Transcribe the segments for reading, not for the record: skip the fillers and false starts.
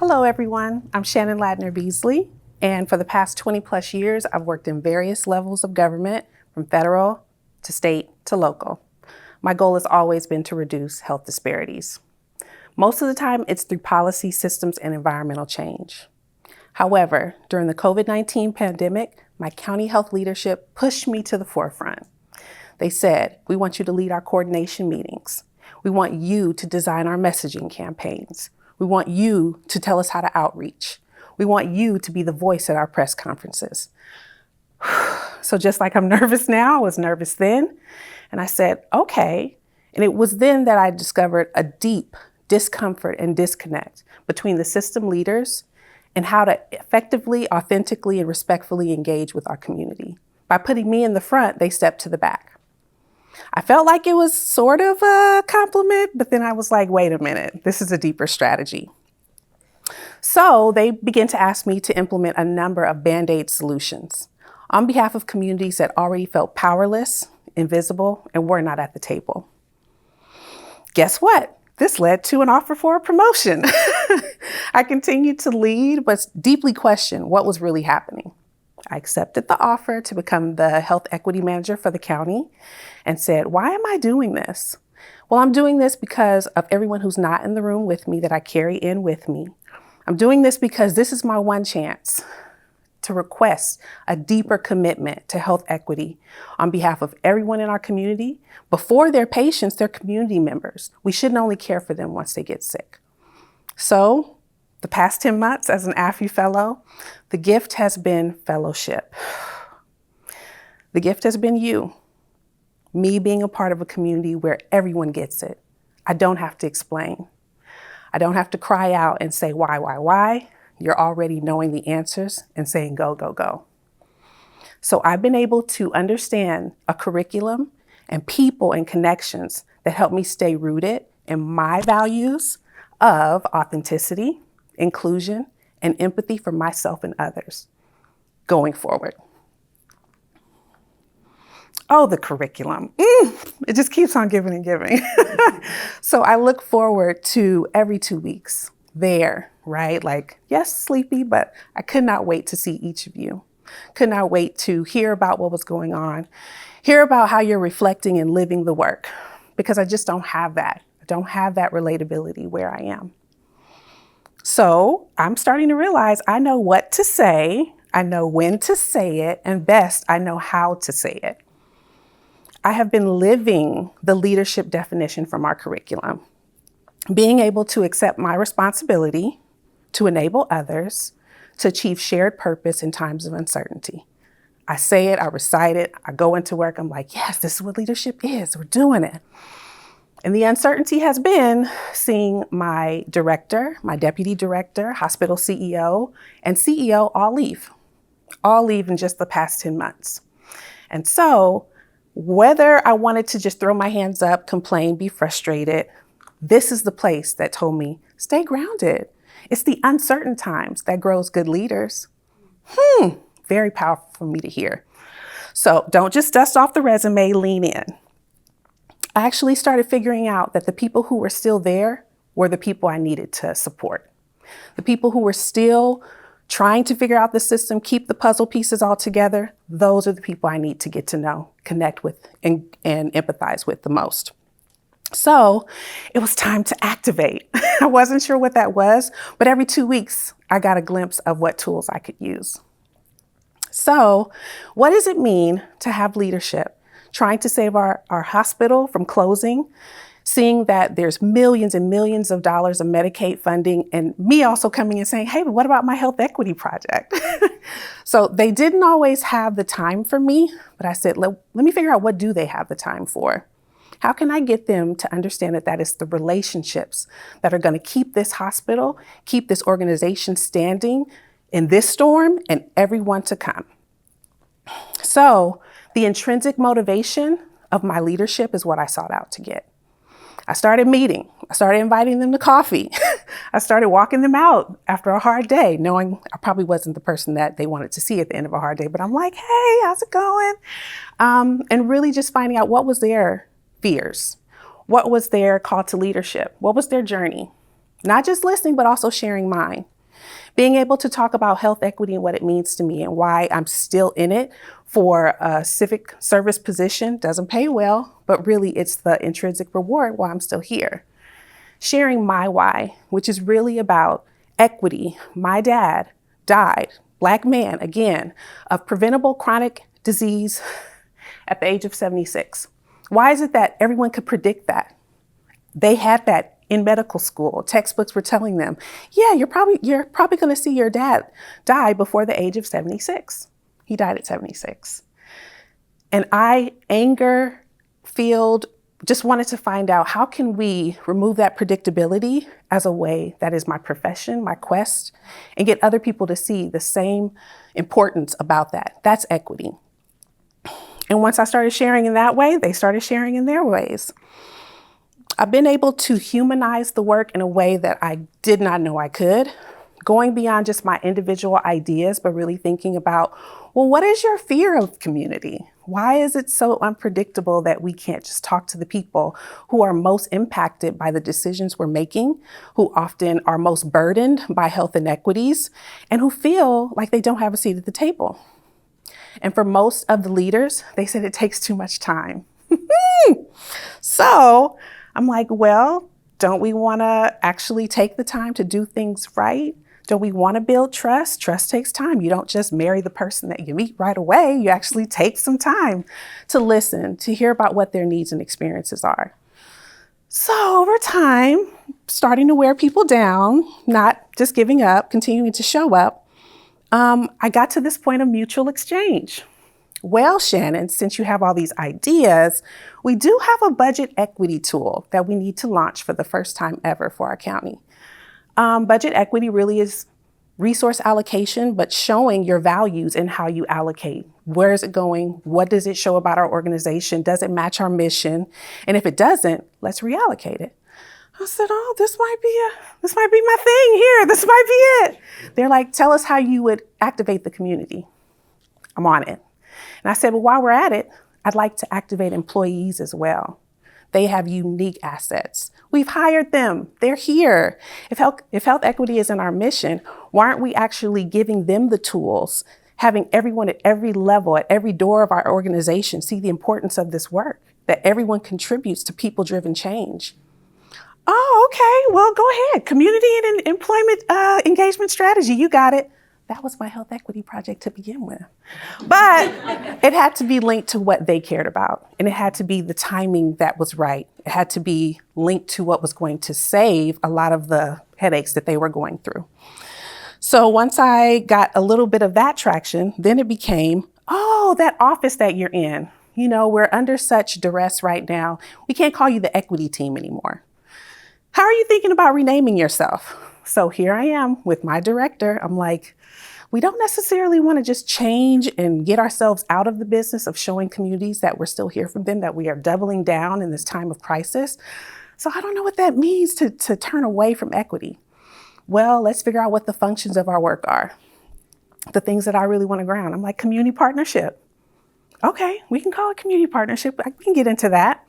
Hello everyone, I'm Shannon Ladner-Beasley, and for the past 20 plus years, I've worked in various levels of government, from federal to state to local. My goal has always been to reduce health disparities. Most of the time, it's through policy, systems, and environmental change. However, during the COVID-19 pandemic, my county health leadership pushed me to the forefront. They said, "We want you to lead our coordination meetings. We want you to design our messaging campaigns. We want you to tell us how to outreach. We want you to be the voice at our press conferences." So just like I'm nervous now, I was nervous then. And I said, okay. And it was then that I discovered a deep discomfort and disconnect between the system leaders and how to effectively, authentically, and respectfully engage with our community. By putting me in the front, they stepped to the back. I felt like it was sort of a compliment, but then I was like, wait a minute, this is a deeper strategy. So they began to ask me to implement a number of Band-Aid solutions on behalf of communities that already felt powerless, invisible, and were not at the table. Guess what? This led to an offer for a promotion. I continued to lead, but deeply questioned what was really happening. I accepted the offer to become the health equity manager for the county and said, why am I doing this? Well, I'm doing this because of everyone who's not in the room with me that I carry in with me. I'm doing this because this is my one chance to request a deeper commitment to health equity on behalf of everyone in our community. Before their patients, they're community members. We shouldn't only care for them once they get sick. So the past 10 months as an AFHE fellow, the gift has been fellowship. The gift has been you, me being a part of a community where everyone gets it. I don't have to explain. I don't have to cry out and say, why? You're already knowing the answers and saying, go, go, go. So I've been able to understand a curriculum and people and connections that help me stay rooted in my values of authenticity, inclusion, and empathy for myself and others going forward. Oh, the curriculum. It just keeps on giving and giving. So I look forward to every 2 weeks there, right? Like, yes, sleepy, but I could not wait to see each of you. Could not wait to hear about what was going on, hear about how you're reflecting and living the work, because I just don't have that. I don't have that relatability where I am. So I'm starting to realize I know what to say, I know when to say it, and best, I know how to say it. I have been living the leadership definition from our curriculum, being able to accept my responsibility to enable others to achieve shared purpose in times of uncertainty. I say it, I recite it, I go into work, I'm like, yes, this is what leadership is, we're doing it. And the uncertainty has been seeing my director, my deputy director, hospital CEO, and CEO all leave in just the past 10 months. And so whether I wanted to just throw my hands up, complain, be frustrated, this is the place that told me, stay grounded. It's the uncertain times that grows good leaders. Very powerful for me to hear. So don't just dust off the resume, lean in. I actually started figuring out that the people who were still there were the people I needed to support. The people who were still trying to figure out the system, keep the puzzle pieces all together, those are the people I need to get to know, connect with, and empathize with the most. So it was time to activate. I wasn't sure what that was, but every 2 weeks, I got a glimpse of what tools I could use. So what does it mean to have leadership? Trying to save our hospital from closing, seeing that there's millions and millions of dollars of Medicaid funding, and me also coming and saying, hey, but what about my health equity project? So they didn't always have the time for me, but I said, let me figure out, what do they have the time for? How can I get them to understand that that is the relationships that are going to keep this hospital, keep this organization standing in this storm and everyone to come? So the intrinsic motivation of my leadership is what I sought out to get. I started meeting. I started inviting them to coffee. I started walking them out after a hard day, knowing I probably wasn't the person that they wanted to see at the end of a hard day, but I'm like, hey, how's it going? And really just finding out what was their fears, what was their call to leadership, what was their journey. Not just listening, but also sharing mine. Being able to talk about health equity and what it means to me and why I'm still in it for a civic service position. Doesn't pay well, but really it's the intrinsic reward why I'm still here. Sharing my why, which is really about equity. My dad died, Black man, again, of preventable chronic disease at the age of 76. Why is it that everyone could predict that? They had that in medical school. Textbooks were telling them, yeah, you're probably going to see your dad die before the age of 76. He died at 76. And I, anger-filled, just wanted to find out, how can we remove that predictability as a way that is my profession, my quest, and get other people to see the same importance about that? That's equity. And once I started sharing in that way, they started sharing in their ways. I've been able to humanize the work in a way that I did not know I could, going beyond just my individual ideas, but really thinking about, well, what is your fear of community? Why is it so unpredictable that we can't just talk to the people who are most impacted by the decisions we're making, who often are most burdened by health inequities, and who feel like they don't have a seat at the table? And for most of the leaders, they said it takes too much time. So I'm like, well, don't we want to actually take the time to do things right? Don't we want to build trust? Trust takes time. You don't just marry the person that you meet right away. You actually take some time to listen, to hear about what their needs and experiences are. So over time, starting to wear people down, not just giving up, continuing to show up, I got to this point of mutual exchange. Well, Shannon, since you have all these ideas, we do have a budget equity tool that we need to launch for the first time ever for our county. Budget equity really is resource allocation, but showing your values and how you allocate. Where is it going? What does it show about our organization? Does it match our mission? And if it doesn't, let's reallocate it. I said, oh, this might be my thing here. This might be it. They're like, tell us how you would activate the community. I'm on it. And I said, well, while we're at it, I'd like to activate employees as well. They have unique assets. We've hired them. They're here. If health equity is in our mission, why aren't we actually giving them the tools, having everyone at every level, at every door of our organization see the importance of this work, that everyone contributes to people-driven change? Oh, okay. Well, go ahead. Community and employment engagement strategy. You got it. That was my health equity project to begin with. But it had to be linked to what they cared about. And it had to be the timing that was right. It had to be linked to what was going to save a lot of the headaches that they were going through. So once I got a little bit of that traction, then it became, oh, that office that you're in. You know, we're under such duress right now. We can't call you the equity team anymore. How are you thinking about renaming yourself? So here I am with my director. I'm like, we don't necessarily want to just change and get ourselves out of the business of showing communities that we're still here for them, that we are doubling down in this time of crisis. So I don't know what that means to turn away from equity. Well, let's figure out what the functions of our work are. The things that I really want to ground. I'm like, community partnership. Okay, we can call it community partnership. We can get into that.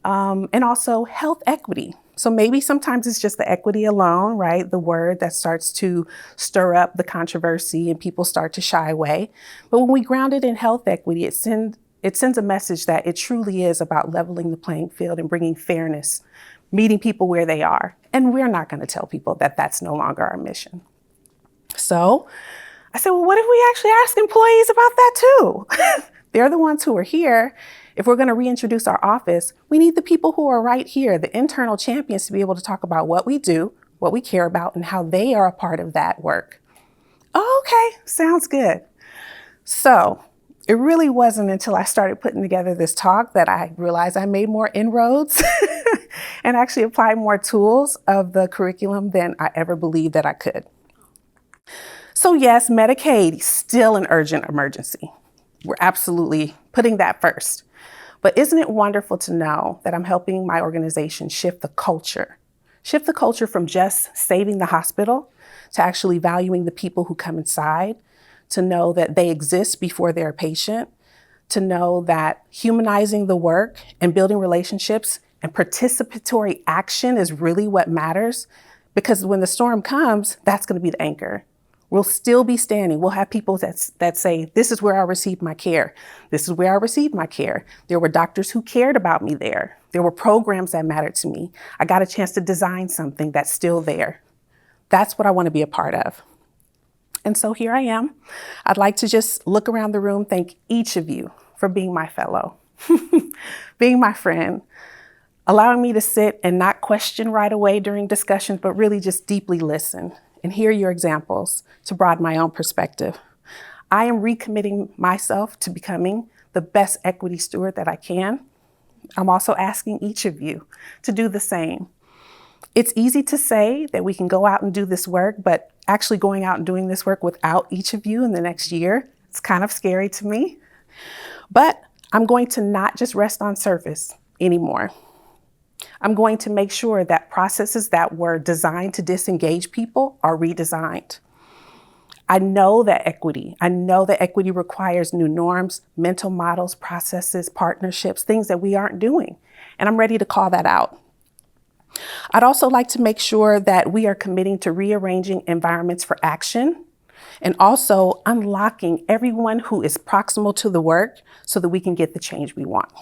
And also health equity. So maybe sometimes it's just the equity alone, right? The word that starts to stir up the controversy and people start to shy away. But when we ground it in health equity, it sends a message that it truly is about leveling the playing field and bringing fairness, meeting people where they are. And we're not going to tell people that that's no longer our mission. So I said, well, what if we actually ask employees about that too? They're the ones who are here. If we're going to reintroduce our office, we need the people who are right here, the internal champions, to be able to talk about what we do, what we care about, and how they are a part of that work. Oh, okay, sounds good. So it really wasn't until I started putting together this talk that I realized I made more inroads and actually applied more tools of the curriculum than I ever believed that I could. So yes, Medicaid, still an urgent emergency. We're absolutely putting that first. But isn't it wonderful to know that I'm helping my organization shift the culture from just saving the hospital to actually valuing the people who come inside, to know that they exist before they're a patient, to know that humanizing the work and building relationships and participatory action is really what matters. Because when the storm comes, that's going to be the anchor. We'll still be standing. We'll have people that say, this is where I received my care. This is where I received my care. There were doctors who cared about me there. There were programs that mattered to me. I got a chance to design something that's still there. That's what I want to be a part of. And so here I am. I'd like to just look around the room, thank each of you for being my fellow, being my friend, allowing me to sit and not question right away during discussions, but really just deeply listen and hear your examples to broaden my own perspective. I am recommitting myself to becoming the best equity steward that I can. I'm also asking each of you to do the same. It's easy to say that we can go out and do this work, but actually going out and doing this work without each of you in the next year, it's kind of scary to me. But I'm going to not just rest on surface anymore. I'm going to make sure that processes that were designed to disengage people are redesigned. I know that equity requires new norms, mental models, processes, partnerships, things that we aren't doing. And I'm ready to call that out. I'd also like to make sure that we are committing to rearranging environments for action and also unlocking everyone who is proximal to the work so that we can get the change we want.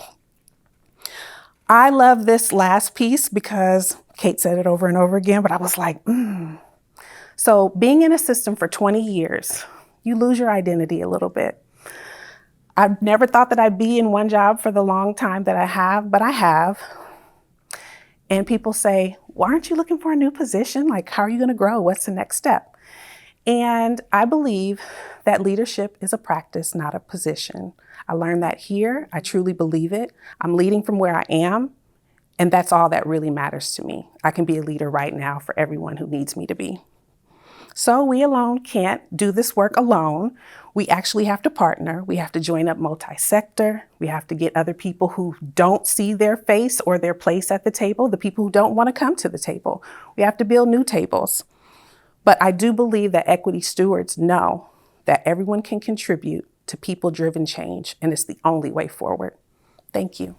I love this last piece because Kate said it over and over again, but I was like, So being in a system for 20 years, you lose your identity a little bit. I've never thought that I'd be in one job for the long time that I have, but I have. And people say, well, aren't you looking for a new position? Like, how are you going to grow? What's the next step? And I believe that leadership is a practice, not a position. I learned that here. I truly believe it. I'm leading from where I am, and that's all that really matters to me. I can be a leader right now for everyone who needs me to be. So we alone can't do this work alone. We actually have to partner. We have to join up multi-sector. We have to get other people who don't see their face or their place at the table, the people who don't want to come to the table. We have to build new tables. But I do believe that equity stewards know that everyone can contribute to people-driven change, and it's the only way forward. Thank you.